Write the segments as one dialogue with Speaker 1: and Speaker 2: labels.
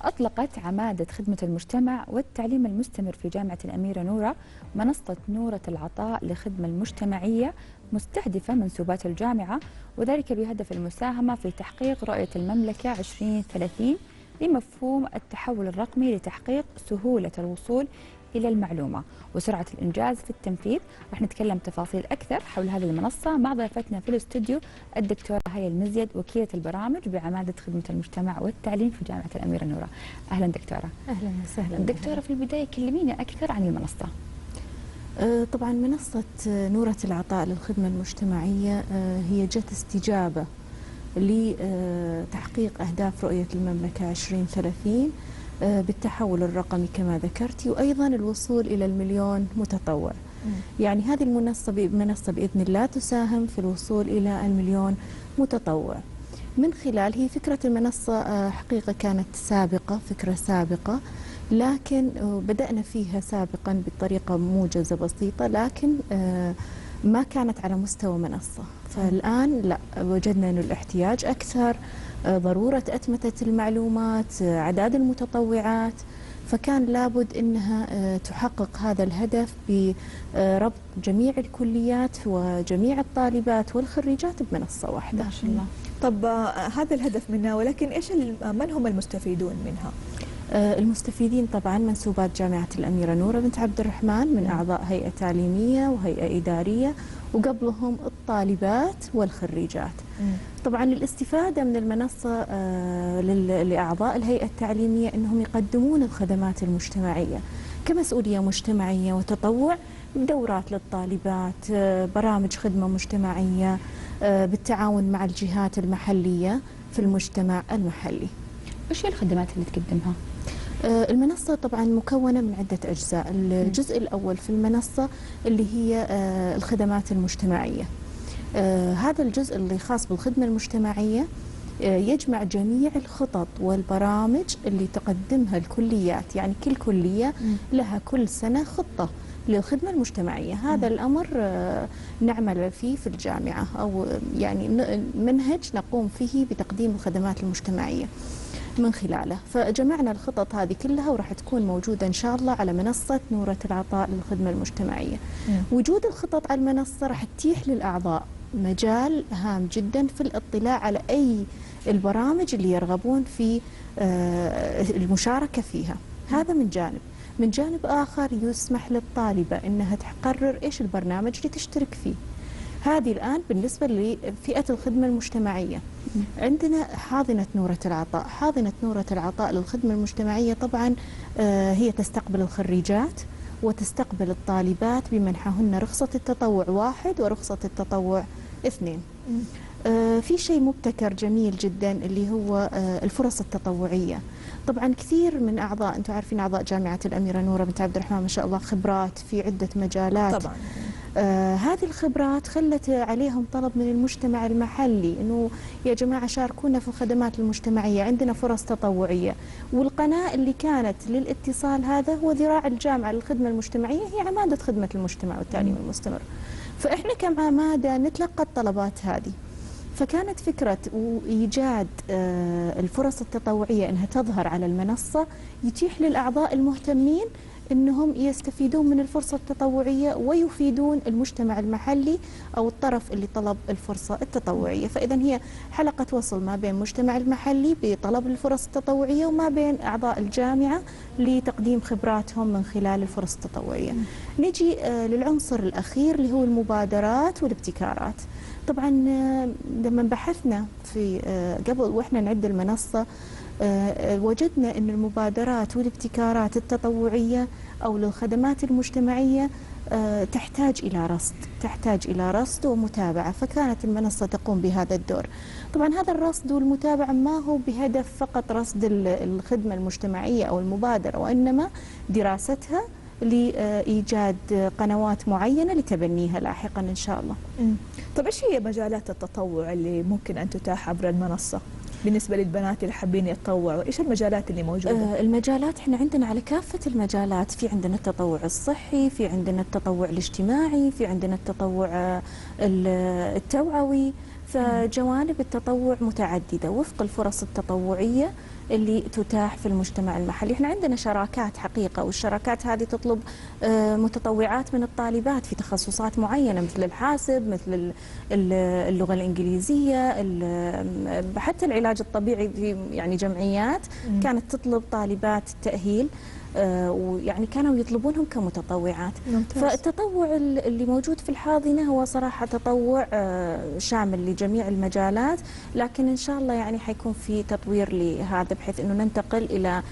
Speaker 1: أطلقت عمادة خدمة المجتمع والتعليم المستمر في جامعة الأميرة نورة منصة نورة العطاء للخدمة المجتمعية مستهدفة منسوبات الجامعة، وذلك بهدف المساهمة في تحقيق رؤية المملكة 2030 لمفهوم التحول الرقمي لتحقيق سهولة الوصول إلى المعلومة وسرعة الإنجاز في التنفيذ. راح نتكلم تفاصيل أكثر حول هذه المنصة مع ضيفتنا في الاستوديو الدكتورة هيا المزيد، وكيلة البرامج بعمادة خدمة المجتمع والتعليم في جامعة الأميرة نورة. أهلا دكتورة.
Speaker 2: أهلا وسهلا
Speaker 1: دكتورة، في البداية كلمينا أكثر عن المنصة.
Speaker 2: طبعا منصة نورة العطاء للخدمة المجتمعية هي جت استجابة لتحقيق أهداف رؤية المملكة 2030 بالتحول الرقمي كما ذكرتي، وأيضا الوصول إلى المليون متطوع. يعني هذه المنصة بإذن الله تساهم في الوصول إلى المليون متطوع. من خلال هي فكرة المنصة حقيقة كانت سابقة، فكرة سابقة، لكن بدأنا فيها سابقا بطريقة موجزة بسيطة، لكن ما كانت على مستوى منصة. فالآن لا، وجدنا أن الاحتياج أكثر، ضرورة أتمتة المعلومات، أعداد المتطوعات، فكان لابد أنها تحقق هذا الهدف بربط جميع الكليات وجميع الطالبات والخريجات بمنصة واحدة.
Speaker 1: ما شاء الله.
Speaker 3: طب هذا الهدف منها، ولكن من هم المستفيدون منها؟
Speaker 2: المستفيدين طبعا منسوبات جامعة الأميرة نورة بنت عبد الرحمن من أعضاء هيئة تعليمية وهيئة إدارية، وقبلهم الطالبات والخريجات. طبعا الاستفادة من المنصة لأعضاء الهيئة التعليمية أنهم يقدمون الخدمات المجتمعية كمسؤولية مجتمعية وتطوع، دورات للطالبات، برامج خدمة مجتمعية بالتعاون مع الجهات المحلية في المجتمع المحلي.
Speaker 1: وش هي الخدمات اللي تقدمها؟
Speaker 2: المنصة طبعا مكونة من عدة أجزاء. الجزء الأول في المنصة اللي هي الخدمات المجتمعية. هذا الجزء اللي خاص بالخدمة المجتمعية يجمع جميع الخطط والبرامج اللي تقدمها الكليات، يعني كل كلية لها كل سنة خطة للخدمة المجتمعية. هذا الأمر نعمل فيه في الجامعة، أو يعني منهج نقوم فيه بتقديم الخدمات المجتمعية من خلاله. فجمعنا الخطط هذه كلها وراح تكون موجودة إن شاء الله على منصة نورة العطاء للخدمة المجتمعية. وجود الخطط على المنصة راح تتيح للأعضاء مجال هام جدا في الاطلاع على أي البرامج اللي يرغبون في المشاركة فيها. هذا من جانب. من جانب آخر يسمح للطالبة أنها تقرر إيش البرنامج اللي تشترك فيه. هذه الآن بالنسبة لفئة الخدمة المجتمعية. عندنا حاضنة نورة العطاء. حاضنة نورة العطاء للخدمة المجتمعية طبعا هي تستقبل الخريجات وتستقبل الطالبات بمنحهن رخصة التطوع 1 ورخصة التطوع 2. في شيء مبتكر جميل جدا اللي هو الفرص التطوعية. طبعا كثير من أعضاء، أنتم عارفين أعضاء جامعة الأميرة نورة بنت عبد الرحمن ما شاء الله خبرات في عدة مجالات.
Speaker 3: طبعا
Speaker 2: هذه الخبرات خلت عليهم طلب من المجتمع المحلي أنه يا جماعة شاركونا في الخدمات المجتمعية، عندنا فرص تطوعية. والقناة اللي كانت للاتصال هذا هو ذراع الجامعة للخدمة المجتمعية، هي عمادة خدمة المجتمع والتعليم المستمر. فإحنا كعمادة نتلقى الطلبات هذه. فكانت فكرة إيجاد الفرص التطوعية أنها تظهر على المنصة يتيح للأعضاء المهتمين أنهم يستفيدون من الفرصة التطوعية ويفيدون المجتمع المحلي أو الطرف اللي طلب الفرصة التطوعية. فإذا هي حلقة وصل ما بين المجتمع المحلي بطلب الفرص التطوعية وما بين أعضاء الجامعة لتقديم خبراتهم من خلال الفرص التطوعية. نجي للعنصر الأخير اللي هو المبادرات والابتكارات. طبعا لما بحثنا في قبل وإحنا نعد المنصة وجدنا أن المبادرات والابتكارات التطوعية أو للخدمات المجتمعية تحتاج إلى رصد ومتابعة. فكانت المنصة تقوم بهذا الدور. طبعا هذا الرصد والمتابعة ما هو بهدف فقط رصد الخدمة المجتمعية أو المبادرة، وإنما دراستها لإيجاد قنوات معينة لتبنيها لاحقا إن شاء الله.
Speaker 3: طب إيش هي مجالات التطوع اللي ممكن أن تتاح عبر المنصة بالنسبة للبنات اللي حابين يتطوعوا؟ إيش المجالات اللي موجودة؟
Speaker 2: المجالات احنا عندنا على كافة المجالات. في عندنا التطوع الصحي، في عندنا التطوع الاجتماعي، في عندنا التطوع التوعوي، فجوانب التطوع متعددة وفق الفرص التطوعية اللي تتاح في المجتمع المحلي. احنا عندنا شراكات حقيقة، والشراكات هذه تطلب متطوعات من الطالبات في تخصصات معينة مثل الحاسب، مثل اللغة الإنجليزية، حتى العلاج الطبيعي في يعني جمعيات كانت تطلب طالبات التأهيل، ويعني كانوا يطلبونهم كمتطوعات.
Speaker 3: ممتاز.
Speaker 2: فالتطوع اللي موجود في الحاضنة هو صراحة تطوع شامل لجميع المجالات، لكن إن شاء الله يعني حيكون في تطوير لهذا بحيث أنه ننتقل إلى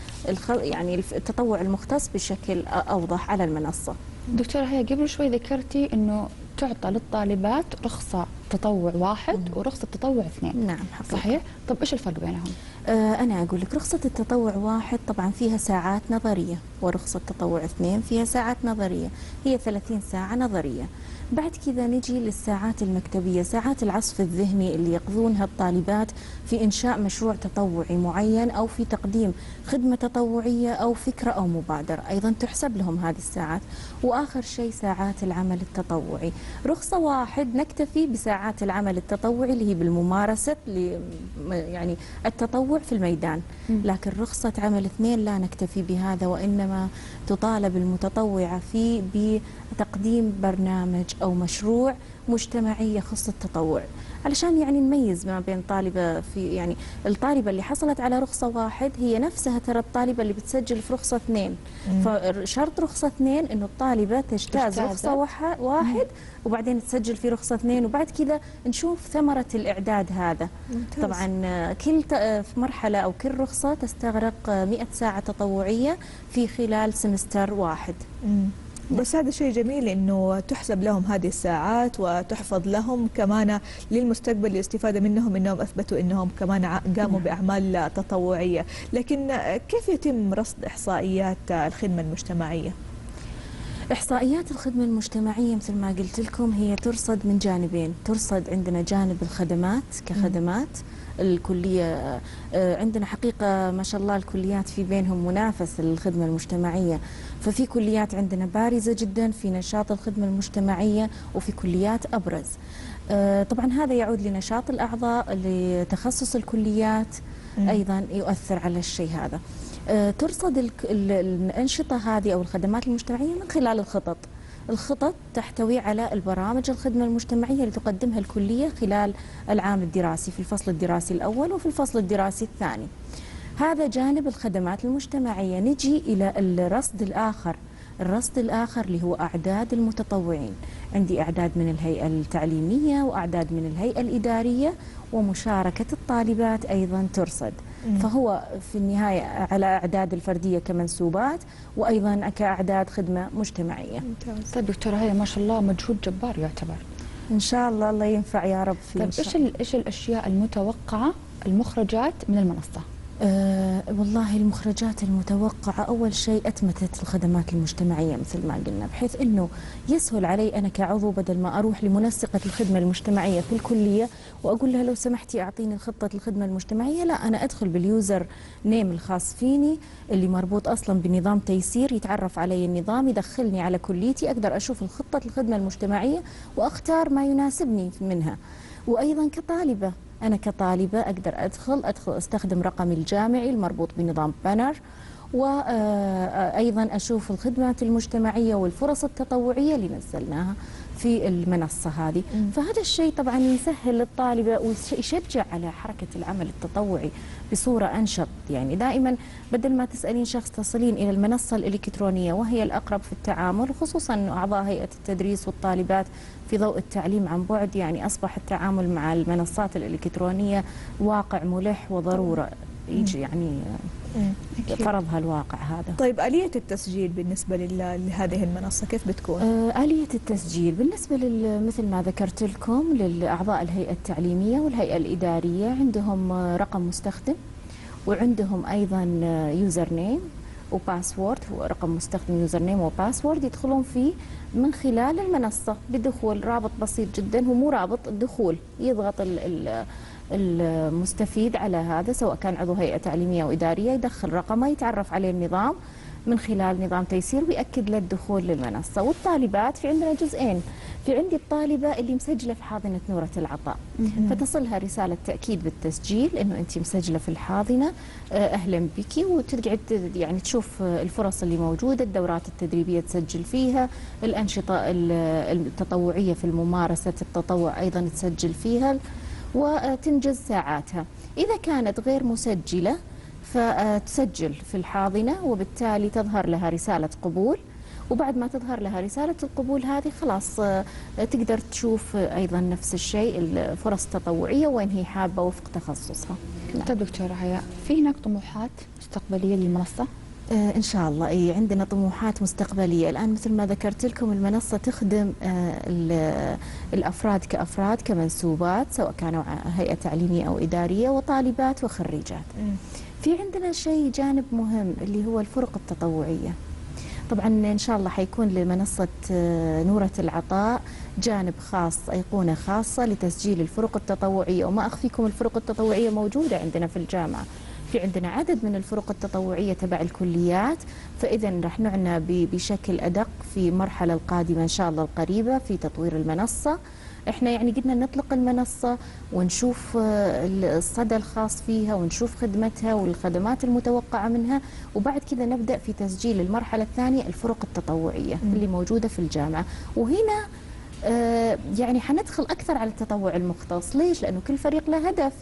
Speaker 2: يعني التطوع المختص بشكل أوضح على المنصة.
Speaker 1: دكتورة هي قبل شوي ذكرتي أنه تعطى للطالبات رخصة تطوع 1 ورخصة تطوع 2.
Speaker 2: نعم حقيقة.
Speaker 1: صحيح؟ طب إيش الفرق بينهم؟
Speaker 2: أنا أقول لك رخصة التطوع 1 طبعا فيها ساعات نظرية، ورخصة تطوع 2 فيها ساعات نظرية، هي 30 ساعة نظرية. بعد كذا نجي للساعات المكتبية، ساعات العصف الذهني اللي يقضونها الطالبات في إنشاء مشروع تطوعي معين أو في تقديم خدمة تطوعية أو فكرة أو مبادرة، أيضا تحسب لهم هذه الساعات. وآخر شيء ساعات العمل التطوعي. رخصة 1 نكتفي بساعات العمل التطوعي اللي هي بالممارسة يعني التطوع في الميدان، لكن رخصة عمل 2 لا نكتفي بهذا، وإنما تطالب المتطوعة فيه بتقديم برنامج أو مشروع مجتمعي يخص التطوع، علشان يعني نميز ما بين طالبة في يعني الطالبة اللي حصلت على رخصة 1 هي نفسها ترى الطالبة اللي بتسجل في رخصة 2. فشرط رخصة 2 إنه الطالبة تجتاز رخصة 1 وبعدين تسجل في رخصة 2، وبعد كذا نشوف ثمرة الإعداد هذا.
Speaker 3: ممتاز.
Speaker 2: طبعا كل مرحلة أو كل رخصة تستغرق 100 ساعة تطوعية في خلال سمستر واحد.
Speaker 3: بس هذا شيء جميل انه تحسب لهم هذه الساعات وتحفظ لهم كمان للمستقبل الاستفاده منهم، انهم اثبتوا انهم كمان قاموا باعمال تطوعيه. لكن كيف يتم رصد احصائيات الخدمه المجتمعيه؟
Speaker 2: إحصائيات الخدمة المجتمعية مثل ما قلت لكم هي ترصد من جانبين، ترصد عندنا جانب الخدمات كخدمات الكلية. عندنا حقيقة ما شاء الله الكليات في بينهم منافسة للخدمة المجتمعية، ففي كليات عندنا بارزة جدا في نشاط الخدمة المجتمعية وفي كليات أبرز. طبعا هذا يعود لنشاط الأعضاء، لتخصص الكليات أيضا يؤثر على الشيء هذا. ترصد الأنشطة هذه أو الخدمات المجتمعية من خلال الخطط. الخطط تحتوي على البرامج الخدمة المجتمعية اللي تقدمها الكلية خلال العام الدراسي في الفصل الدراسي الأول وفي الفصل الدراسي الثاني. هذا جانب الخدمات المجتمعية. نجي إلى الرصد الآخر. الرصد الآخر اللي هو أعداد المتطوعين. عندي أعداد من الهيئة التعليمية وأعداد من الهيئة الإدارية، ومشاركة الطالبات أيضا ترصد. فهو في النهاية على أعداد الفردية كمنسوبات وأيضا كأعداد خدمة مجتمعية.
Speaker 3: ممتاز.
Speaker 1: طيب دكتورة هي ما شاء الله مجهود جبار يعتبر.
Speaker 2: إن شاء الله الله ينفع يا رب فيه.
Speaker 1: طيب إيش الأشياء المتوقعة المخرجات من المنصة؟
Speaker 2: والله المخرجات المتوقعة أول شيء أتمتت الخدمات المجتمعية مثل ما قلنا، بحيث أنه يسهل علي أنا كعضو بدل ما أروح لمنسقة الخدمة المجتمعية في الكلية وأقول لها لو سمحتي أعطيني خطة الخدمة المجتمعية، لا أنا أدخل باليوزر نيم الخاص فيني اللي مربوط أصلا بنظام تيسير، يتعرف علي النظام، يدخلني على كليتي، أقدر أشوف الخطة الخدمة المجتمعية وأختار ما يناسبني منها. وأيضا كطالبة أنا كطالبة أقدر أدخل أستخدم رقمي الجامعي المربوط بنظام بانر، وأيضا أشوف الخدمات المجتمعية والفرص التطوعية اللي نزلناها في المنصة هذه. فهذا الشيء طبعا يسهل للطالبة ويشجع على حركة العمل التطوعي بصورة أنشط. يعني دائما بدل ما تسألين شخص تصلين إلى المنصة الإلكترونية وهي الأقرب في التعامل، خصوصا أنه أعضاء هيئة التدريس والطالبات في ضوء التعليم عن بعد، يعني أصبح التعامل مع المنصات الإلكترونية واقع ملح وضرورة يجي يعني فرضها الواقع هذا.
Speaker 3: طيب آلية التسجيل بالنسبة لهذه المنصة كيف بتكون؟
Speaker 2: آلية التسجيل بالنسبة مثل ما ذكرت لكم للأعضاء الهيئة التعليمية والهيئة الإدارية عندهم رقم مستخدم، وعندهم أيضا يوزر نيم وباسورد، هو رقم مستخدم يوزر نيم وباسورد يدخلون فيه من خلال المنصة بدخول رابط بسيط جدا، هو مو رابط، الدخول يضغط المستفيد على هذا سواء كان عضو هيئة تعليمية أو إدارية، يدخل رقمه يتعرف عليه النظام، من خلال نظام تيسير ويأكد له الدخول للمنصة. والطالبات في عندنا جزئين، في عندي الطالبة اللي مسجلة في حاضنة نورة العطاء، فتصلها رسالة تأكيد بالتسجيل إنه أنت مسجلة في الحاضنة، أهلا بك، وتقعد يعني تشوف الفرص اللي موجودة، الدورات التدريبية تسجل فيها، الأنشطة التطوعية في الممارسة التطوع أيضا تسجل فيها وتنجز ساعاتها. إذا كانت غير مسجلة فتسجل في الحاضنة، وبالتالي تظهر لها رسالة قبول، وبعد ما تظهر لها رسالة القبول هذه خلاص تقدر تشوف أيضا نفس الشيء الفرص التطوعية وين هي حابة وفق تخصصها.
Speaker 1: طيب دكتورة هيا، في هناك طموحات مستقبلية للمنصة؟
Speaker 2: إن شاء الله أي، عندنا طموحات مستقبلية. الآن مثل ما ذكرت لكم المنصة تخدم الأفراد كأفراد كمنسوبات، سواء كانوا هيئة تعليمية أو إدارية، وطالبات وخريجات. في عندنا شيء جانب مهم اللي هو الفرق التطوعية. طبعا إن شاء الله حيكون لمنصة نورة العطاء جانب خاص، أيقونة خاصة لتسجيل الفرق التطوعية. وما أخفيكم الفرق التطوعية موجودة عندنا في الجامعة، في عندنا عدد من الفرق التطوعية تبع الكليات، فإذا رح نعنى بشكل أدق في المرحلة القادمة إن شاء الله القريبة في تطوير المنصة. احنا يعني قدنا نطلق المنصة ونشوف الصدى الخاص فيها ونشوف خدمتها والخدمات المتوقعة منها، وبعد كذا نبدأ في تسجيل المرحلة الثانية الفرق التطوعية اللي موجودة في الجامعة. وهنا يعني حندخل أكثر على التطوع المختص. ليش؟ لأنه كل فريق له هدف،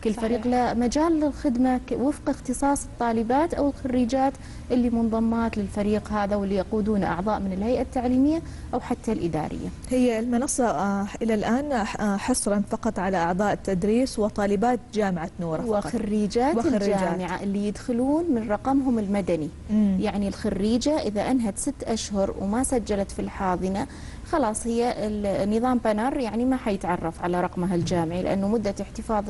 Speaker 2: كل
Speaker 3: صحيح.
Speaker 2: فريق له مجال للخدمة وفق اختصاص الطالبات أو الخريجات اللي منضمات للفريق هذا، واللي يقودون أعضاء من الهيئة التعليمية أو حتى الإدارية.
Speaker 3: هي المنصة إلى الآن حصرا فقط على أعضاء التدريس وطالبات جامعة نورة فقط.
Speaker 2: وخريجات الجامعة اللي يدخلون من رقمهم المدني. يعني الخريجة إذا أنهت 6 أشهر وما سجلت في الحاضنة خلاص هي النظام بانر يعني ما حيتعرف على رقمها الجامعي، لأنه مدة احتفاظ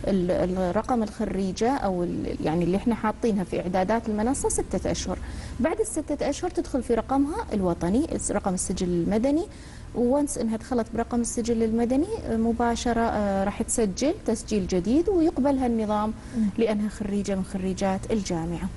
Speaker 2: الرقم الخريجة أو يعني اللي احنا حاطينها في إعدادات المنصة 6 أشهر. بعد ال6 أشهر تدخل في رقمها الوطني، رقم السجل المدني، وونس انها دخلت برقم السجل المدني مباشرة راح تسجل تسجيل جديد ويقبلها النظام لأنها خريجة من خريجات الجامعة.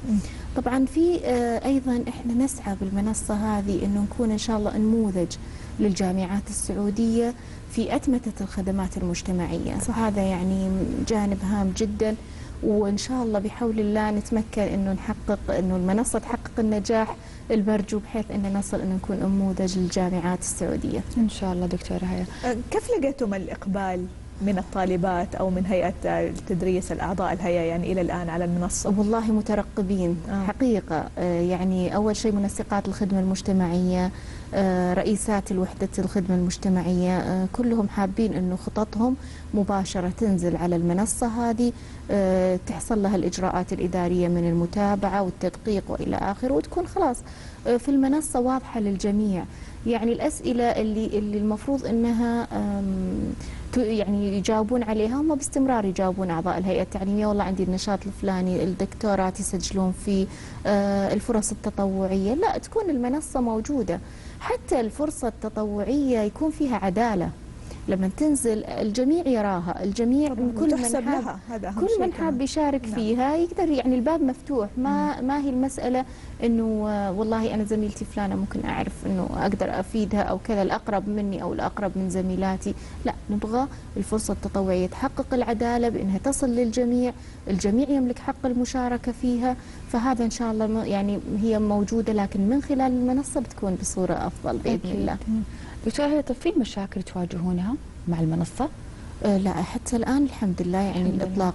Speaker 2: طبعا في أيضا احنا نسعى بالمنصة هذه أنه نكون إن شاء الله نموذج للجامعات السعودية في أتمتة الخدمات المجتمعية. هذا يعني جانب هام جدا، وإن شاء الله بحول الله نتمكن أنه نحقق أنه المنصة تحقق النجاح المرجو، بحيث أن نصل أن نكون نموذج للجامعات السعودية
Speaker 1: إن شاء الله. دكتورة هيا،
Speaker 3: كيف لقيتم الإقبال من الطالبات أو من هيئة التدريس الأعضاء الهيئة يعني إلى الآن على المنصة؟
Speaker 2: والله مترقبين حقيقة. يعني أول شيء منسقات الخدمة المجتمعية، رئيسات الوحدة الخدمة المجتمعية، كلهم حابين أنه خططهم مباشرة تنزل على المنصة هذه، تحصل لها الإجراءات الإدارية من المتابعة والتدقيق وإلى آخره، وتكون خلاص في المنصة واضحة للجميع. يعني الأسئلة اللي المفروض أنها يعني يجاوبون عليها هم باستمرار يجاوبون أعضاء الهيئة التعليمية، والله عندي النشاط الفلاني، الدكتورات يسجلون في الفرص التطوعية، لا تكون المنصة موجودة. حتى الفرصة التطوعية يكون فيها عدالة، لما تنزل الجميع يراها، الجميع كل من حاب يشارك فيها يقدر، يعني الباب مفتوح. ما هي المسألة انه والله انا زميلتي فلانة ممكن اعرف انه اقدر افيدها او كذا، الاقرب مني او الاقرب من زميلاتي، لا، نبغى الفرصة التطوعية تحقق العدالة بانها تصل للجميع، الجميع يملك حق المشاركة فيها. فهذا ان شاء الله يعني هي موجودة، لكن من خلال المنصة بتكون بصورة افضل باذن الله.
Speaker 1: دكتورة هيا، طب في مشاكل تواجهونها مع المنصة؟
Speaker 2: لا حتى الآن الحمد لله. يعني الإطلاق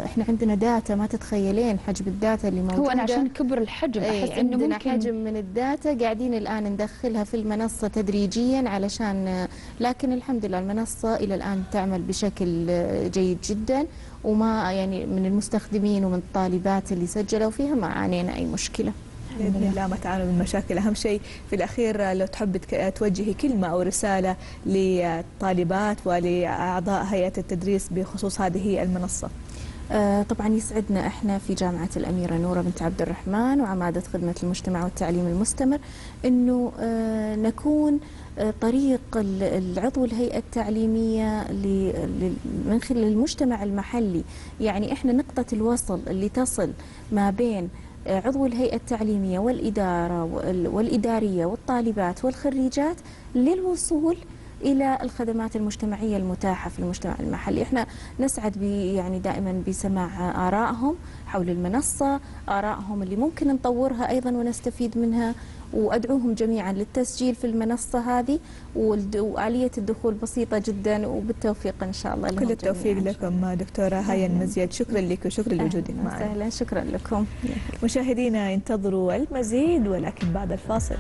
Speaker 2: احنا عندنا داتا ما تتخيلين حجم الداتا اللي موجودة.
Speaker 1: هو أنا عشان كبر الحجم أحس إنه
Speaker 2: عندنا
Speaker 1: ممكن
Speaker 2: حجم من الداتا قاعدين الآن ندخلها في المنصة تدريجيا علشان، لكن الحمد لله المنصة إلى الآن تعمل بشكل جيد جدا، وما يعني من المستخدمين ومن الطالبات اللي سجلوا فيها ما عانينا أي مشكلة.
Speaker 3: بإذن الله ما تعانوا من مشاكل. أهم شيء في الأخير لو تحب توجهي كلمة أو رسالة للطالبات ولأعضاء هيئة التدريس بخصوص هذه المنصة.
Speaker 2: طبعا يسعدنا احنا في جامعة الأميرة نورة بنت عبد الرحمن وعمادة خدمة المجتمع والتعليم المستمر انه نكون طريق العضو الهيئة التعليمية من خلال المجتمع المحلي. يعني احنا نقطة الوصل اللي تصل ما بين عضو الهيئة التعليمية والإدارة والإدارية والطالبات والخريجات للوصول إلى الخدمات المجتمعية المتاحة في المجتمع المحلي. احنا نسعد يعني دائما بسماع آرائهم حول المنصة، آرائهم اللي ممكن نطورها أيضا ونستفيد منها، وأدعوهم جميعا للتسجيل في المنصة هذه، وآلية الدخول بسيطة جدا، وبالتوفيق إن شاء الله لهم.
Speaker 3: كل التوفيق لكم دكتورة هاي المزيد، شكرا لك وشكرا لوجودك معنا.
Speaker 2: سهلا، شكرا لكم.
Speaker 3: مشاهدينا انتظروا المزيد ولكن بعد الفاصل.